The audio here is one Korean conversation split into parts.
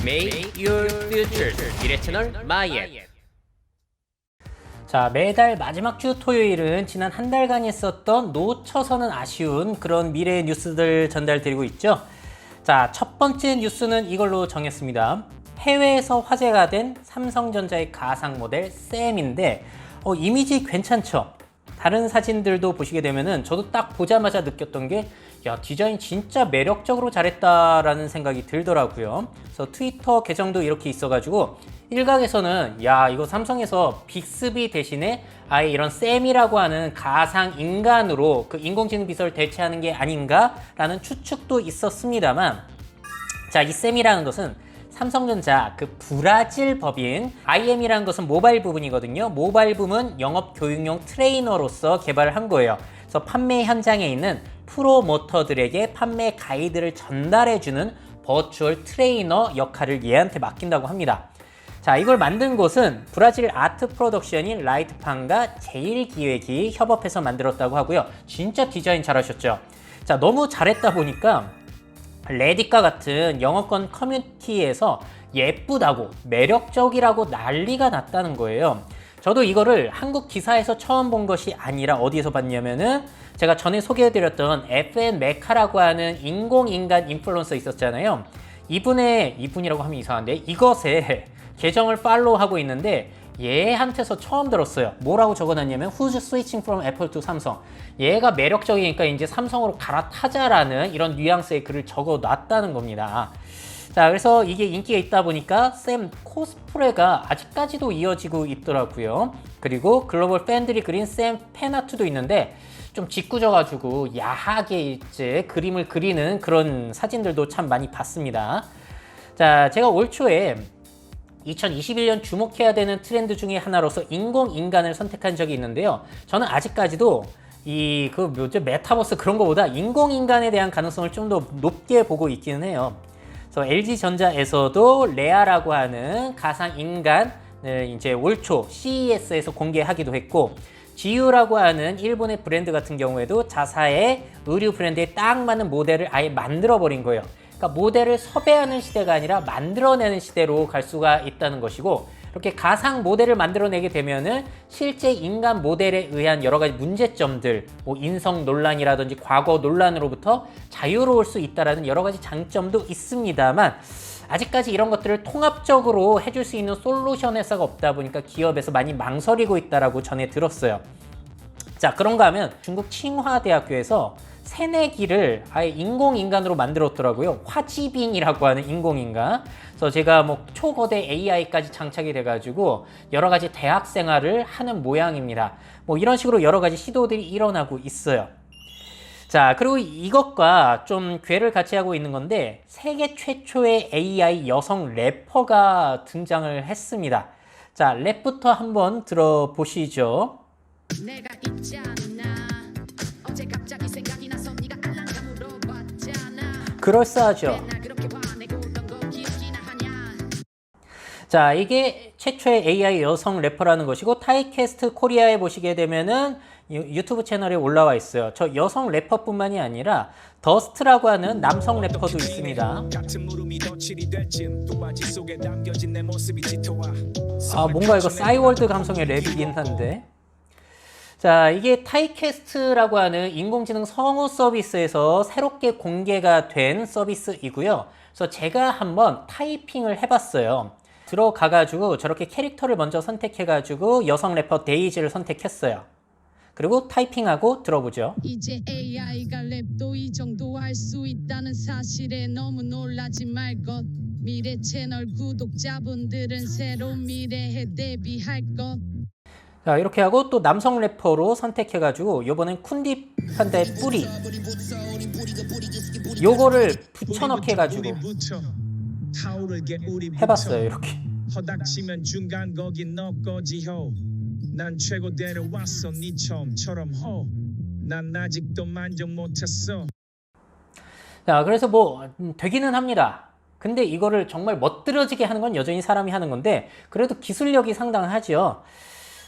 Make your future 미래 채널 마이앳. 자, 매달 마지막 주 토요일은 지난 한 달간 있었던 놓쳐서는 아쉬운 그런 미래의 뉴스들 전달드리고 있죠. 자, 첫 번째 뉴스는 이걸로 정했습니다. 해외에서 화제가 된 삼성전자의 가상 모델 샘인데 이미지 괜찮죠? 다른 사진들도 보시게 되면은 저도 딱 보자마자 느꼈던 게 야, 디자인 진짜 매력적으로 잘했다라는 생각이 들더라고요. 그래서 트위터 계정도 이렇게 있어가지고 일각에서는 야, 이거 삼성에서 빅스비 대신에 아예 이런 샘이라고 하는 가상 인간으로 그 인공지능 비서를 대체하는 게 아닌가라는 추측도 있었습니다만, 자, 이 샘이라는 것은 삼성전자 그 브라질 법인 IM이라는 것은 모바일 부분이거든요. 모바일 부분 영업 교육용 트레이너로서 개발을 한 거예요. 그래서 판매 현장에 있는 프로모터들에게 판매 가이드를 전달해주는 버추얼 트레이너 역할을 얘한테 맡긴다고 합니다. 자, 이걸 만든 곳은 브라질 아트 프로덕션인 라이트판과 제일기획이 협업해서 만들었다고 하고요. 진짜 디자인 잘하셨죠? 자, 너무 잘했다 보니까 레딧과 같은 영어권 커뮤니티에서 예쁘다고 매력적이라고 난리가 났다는 거예요. 저도 이거를 한국 기사에서 처음 본 것이 아니라 어디에서 봤냐면은 제가 전에 소개해드렸던 FN 메카라고 하는 인공인간 인플루언서 있었잖아요. 이분이라고 하면 이상한데 이것에 계정을 팔로우하고 있는데 얘한테서 처음 들었어요. 뭐라고 적어놨냐면 Who's switching from Apple to 삼성. 얘가 매력적이니까 이제 삼성으로 갈아타자라는 이런 뉘앙스의 글을 적어놨다는 겁니다. 자, 그래서 이게 인기가 있다 보니까 샘 코스프레가 아직까지도 이어지고 있더라고요. 그리고 글로벌 팬들이 그린 샘 팬아트도 있는데 좀 짓궂어가지고 야하게 이제 그림을 그리는 그런 사진들도 참 많이 봤습니다. 자, 제가 올 초에 2021년 주목해야 되는 트렌드 중에 하나로서 인공인간을 선택한 적이 있는데요. 저는 아직까지도 메타버스 그런 거보다 인공인간에 대한 가능성을 좀 더 높게 보고 있기는 해요. 그래서 LG전자에서도 레아라고 하는 가상인간을 이제 올 초 CES에서 공개하기도 했고, GU라고 하는 일본의 브랜드 같은 경우에도 자사의 의류 브랜드에 딱 맞는 모델을 아예 만들어버린 거예요. 그러니까 모델을 섭외하는 시대가 아니라 만들어내는 시대로 갈 수가 있다는 것이고, 이렇게 가상 모델을 만들어내게 되면은 실제 인간 모델에 의한 여러 가지 문제점들, 뭐 인성 논란이라든지 과거 논란으로부터 자유로울 수 있다라는 여러 가지 장점도 있습니다만, 아직까지 이런 것들을 통합적으로 해줄 수 있는 솔루션 회사가 없다 보니까 기업에서 많이 망설이고 있다라고 전해 들었어요. 자, 그런가 하면 중국 칭화대학교에서 새내기를 아예 인공인간으로 만들었더라고요. 화지빙이라고 하는 인공인간. 그래서 제가 뭐 초거대 AI까지 장착이 돼가지고 여러 가지 대학 생활을 하는 모양입니다. 뭐 이런 식으로 여러 가지 시도들이 일어나고 있어요. 자, 그리고 이것과 좀 궤를 같이 하고 있는 건데 세계 최초의 AI 여성 래퍼가 등장을 했습니다. 자, 랩부터 한번 들어보시죠. 내가 있잖아. 어제 갑자기 생각이 나서 네가 알란가 물어봤잖아. 그럴싸하죠. 자, 이게 최초의 AI 여성 래퍼라는 것이고, 타이캐스트 코리아에 보시게 되면은 유튜브 채널에 올라와 있어요. 저 여성 래퍼뿐만이 아니라 더스트라고 하는 남성 래퍼도 있습니다. 아, 뭔가 이거 싸이월드 감성의 랩이긴 한데. 자, 이게 타이캐스트라고 하는 인공지능 성우 서비스에서 새롭게 공개가 된 서비스이고요. 그래서 제가 한번 타이핑을 해봤어요. 들어가가지고 저렇게 캐릭터를 먼저 선택해가지고 여성 래퍼 데이지를 선택했어요. 그리고 타이핑하고 들어보죠. 이제 AI가 랩도 이 정도 할 수 있다는 사실에 너무 놀라지 말 것. 미래 채널 구독자분들은 새로운 미래에 대비할 것. 자, 이렇게 하고 또 남성 래퍼로 선택해가지고 이번엔 쿤디 판다의 뿌리 요거를 붙여넣기 해가지고 해봤어요. 이렇게 허닥치면 중간 거긴 너 거지호. 난 최고 데려왔어 니 처음처럼 호. 난 아직도 만족 못했어. 자, 그래서 뭐 되기는 합니다. 근데 이거를 정말 멋들어지게 하는 건 여전히 사람이 하는 건데 그래도 기술력이 상당하죠.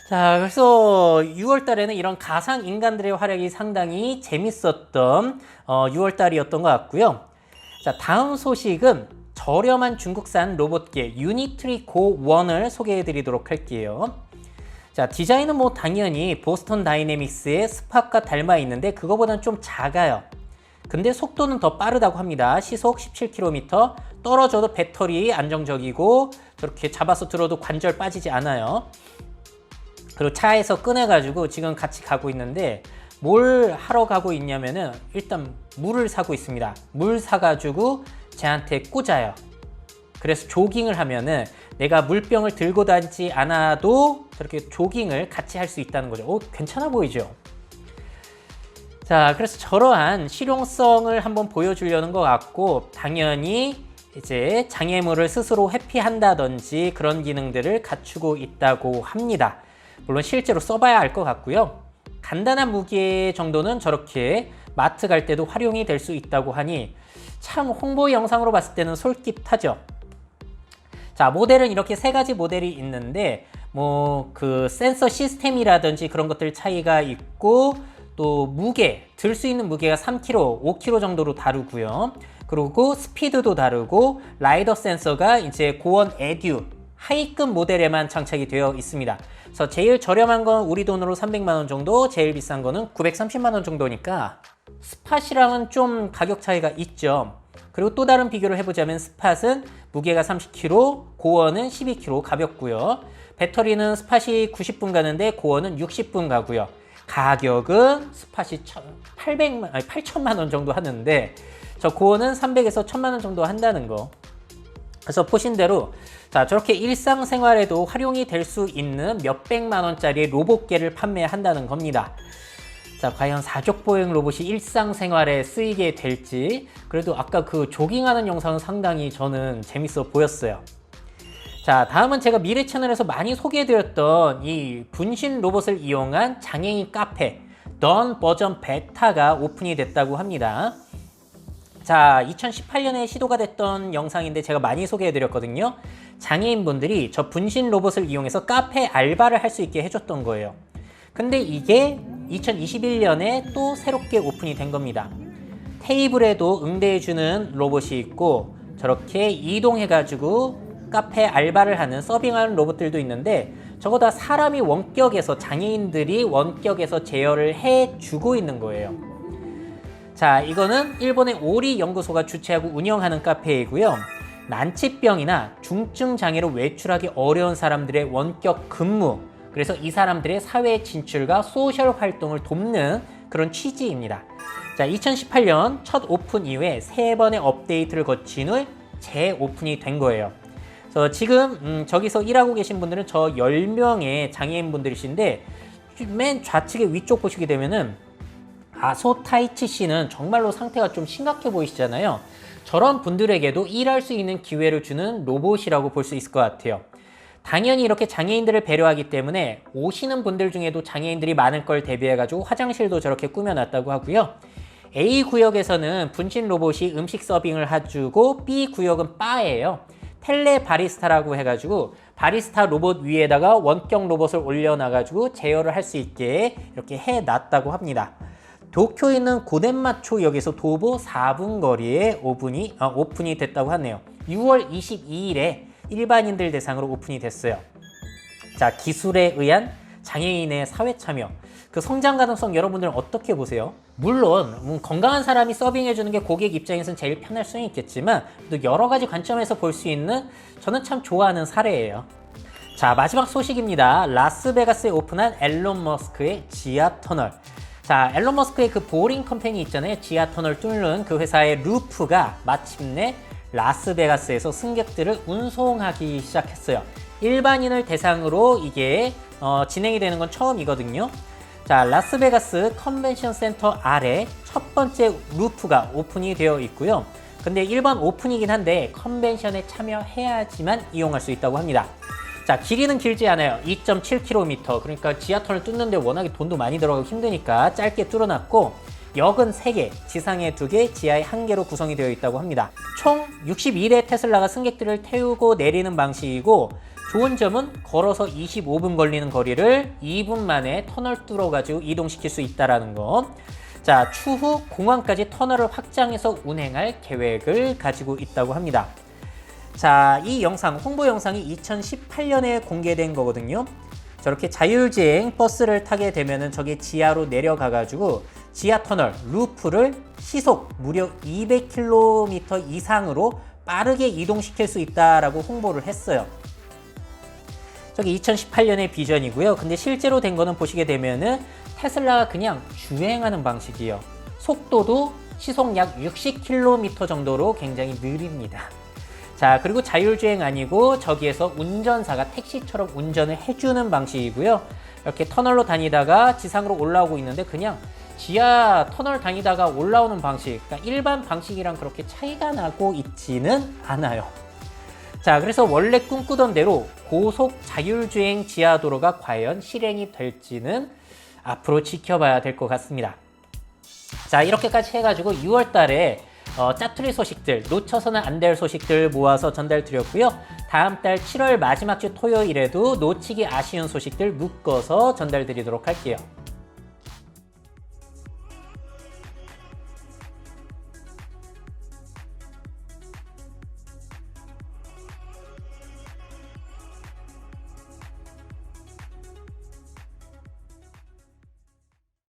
자, 그래서 6월 달에는 이런 가상 인간들의 활약이 상당히 재밌었던 6월 달이었던 것 같고요. 자, 다음 소식은 저렴한 중국산 로봇계 유니트리 고1을 소개해 드리도록 할게요. 자, 디자인은 뭐 당연히 보스턴 다이내믹스의 스팟과 닮아 있는데 그거보다는 좀 작아요. 근데 속도는 더 빠르다고 합니다. 시속 17km, 떨어져도 배터리 안정적이고 저렇게 잡아서 들어도 관절 빠지지 않아요. 그리고 차에서 꺼내가지고 지금 같이 가고 있는데 뭘 하러 가고 있냐면은 일단 물을 사고 있습니다. 물 사가지고 쟤한테 꽂아요. 그래서 조깅을 하면은 내가 물병을 들고 다니지 않아도 저렇게 조깅을 같이 할 수 있다는 거죠. 오, 괜찮아 보이죠? 자, 그래서 저러한 실용성을 한번 보여주려는 것 같고, 당연히 이제 장애물을 스스로 회피한다든지 그런 기능들을 갖추고 있다고 합니다. 물론 실제로 써봐야 알 것 같고요. 간단한 무게 정도는 저렇게 마트 갈 때도 활용이 될 수 있다고 하니 참 홍보 영상으로 봤을 때는 솔깃하죠. 자, 모델은 이렇게 세 가지 모델이 있는데 뭐 그 센서 시스템이라든지 그런 것들 차이가 있고, 또 무게, 들 수 있는 무게가 3kg, 5kg 정도로 다르고요. 그리고 스피드도 다르고, 라이더 센서가 이제 고원 에듀 하위급 모델에만 장착이 되어 있습니다. 그래서 제일 저렴한 건 우리 돈으로 300만 원 정도, 제일 비싼 거는 930만 원 정도니까 스팟이랑은 좀 가격 차이가 있죠. 그리고 또 다른 비교를 해보자면 스팟은 무게가 30kg, 고원은 12kg 가볍고요. 배터리는 스팟이 90분 가는데 고원은 60분 가고요. 가격은 스팟이 8천만 원 정도 하는데 저 고원은 300에서 1000만 원 정도 한다는 거. 그래서 보신 대로 자, 저렇게 일상생활에도 활용이 될 수 있는 몇백만 원짜리 로봇계를 판매한다는 겁니다. 자, 과연 사족보행 로봇이 일상생활에 쓰이게 될지, 그래도 아까 그 조깅하는 영상은 상당히 저는 재밌어 보였어요. 자, 다음은 제가 미래 채널에서 많이 소개해드렸던 이 분신 로봇을 이용한 장애인 카페 던 버전 베타가 오픈이 됐다고 합니다. 자, 2018년에 시도가 됐던 영상인데 제가 많이 소개해드렸거든요. 장애인분들이 저 분신 로봇을 이용해서 카페 알바를 할 수 있게 해줬던 거예요. 근데 이게 2021년에 또 새롭게 오픈이 된 겁니다. 테이블에도 응대해주는 로봇이 있고 저렇게 이동해가지고 카페 알바를 하는 서빙하는 로봇들도 있는데 저거 다 사람이 원격에서, 장애인들이 원격에서 제어를 해주고 있는 거예요. 자, 이거는 일본의 오리 연구소가 주최하고 운영하는 카페이고요. 난치병이나 중증 장애로 외출하기 어려운 사람들의 원격 근무, 그래서 이 사람들의 사회 진출과 소셜 활동을 돕는 그런 취지입니다. 자, 2018년 첫 오픈 이후에 3번의 업데이트를 거친 후 재오픈이 된 거예요. 그래서 지금 저기서 일하고 계신 분들은 저 10명의 장애인분들이신데 맨 좌측의 위쪽 보시게 되면은 아소 타이치 씨는 정말로 상태가 좀 심각해 보이시잖아요. 저런 분들에게도 일할 수 있는 기회를 주는 로봇이라고 볼 수 있을 것 같아요. 당연히 이렇게 장애인들을 배려하기 때문에 오시는 분들 중에도 장애인들이 많을 걸 대비해가지고 화장실도 저렇게 꾸며놨다고 하고요. A 구역에서는 분신 로봇이 음식 서빙을 해주고 B 구역은 바예요. 텔레 바리스타라고 해가지고 바리스타 로봇 위에다가 원격 로봇을 올려놔가지고 제어를 할 수 있게 이렇게 해놨다고 합니다. 도쿄에 있는 고덴마초역에서 도보 4분 거리에 오픈이 됐다고 하네요. 6월 22일에 일반인들 대상으로 오픈이 됐어요. 자, 기술에 의한 장애인의 사회 참여, 그 성장 가능성 여러분들은 어떻게 보세요? 물론 건강한 사람이 서빙해주는 게 고객 입장에서는 제일 편할 수는 있겠지만 또 여러 가지 관점에서 볼 수 있는 저는 참 좋아하는 사례예요. 자, 마지막 소식입니다. 라스베가스에 오픈한 앨런 머스크의 지하 터널. 자, 앨런 머스크의 그 보링 컴퍼니 있잖아요. 지하 터널 뚫는 그 회사의 루프가 마침내 라스베가스에서 승객들을 운송하기 시작했어요. 일반인을 대상으로 이게 진행이 되는 건 처음이거든요. 자, 라스베가스 컨벤션 센터 아래 첫 번째 루프가 오픈이 되어 있고요. 근데 일반 오픈이긴 한데 컨벤션에 참여해야지만 이용할 수 있다고 합니다. 자, 길이는 길지 않아요. 2.7km. 그러니까 지하터널 뚫는데 워낙에 돈도 많이 들어가고 힘드니까 짧게 뚫어놨고, 역은 3개, 지상에 2개, 지하에 1개로 구성이 되어 있다고 합니다. 총 61의 테슬라가 승객들을 태우고 내리는 방식이고, 좋은 점은 걸어서 25분 걸리는 거리를 2분 만에 터널 뚫어가지고 이동시킬 수 있다는 거. 자, 추후 공항까지 터널을 확장해서 운행할 계획을 가지고 있다고 합니다. 자, 이 영상, 홍보 영상이 2018년에 공개된 거거든요. 저렇게 자율주행 버스를 타게 되면은 저게 지하로 내려가가지고 지하 터널, 루프를 시속 무려 200km 이상으로 빠르게 이동시킬 수 있다라고 홍보를 했어요. 저기 2018년의 비전이고요. 근데 실제로 된 거는 보시게 되면은 테슬라가 그냥 주행하는 방식이에요. 속도도 시속 약 60km 정도로 굉장히 느립니다. 자, 그리고 자율주행 아니고 저기에서 운전사가 택시처럼 운전을 해주는 방식이고요. 이렇게 터널로 다니다가 지상으로 올라오고 있는데 그냥 지하 터널 다니다가 올라오는 방식, 그러니까 일반 방식이랑 그렇게 차이가 나고 있지는 않아요. 자, 그래서 원래 꿈꾸던 대로 고속 자율주행 지하도로가 과연 실행이 될지는 앞으로 지켜봐야 될 것 같습니다. 자, 이렇게까지 해가지고 6월 달에 짜투리 소식들, 놓쳐서는 안 될 소식들 모아서 전달드렸고요. 다음 달 7월 마지막 주 토요일에도 놓치기 아쉬운 소식들 묶어서 전달드리도록 할게요.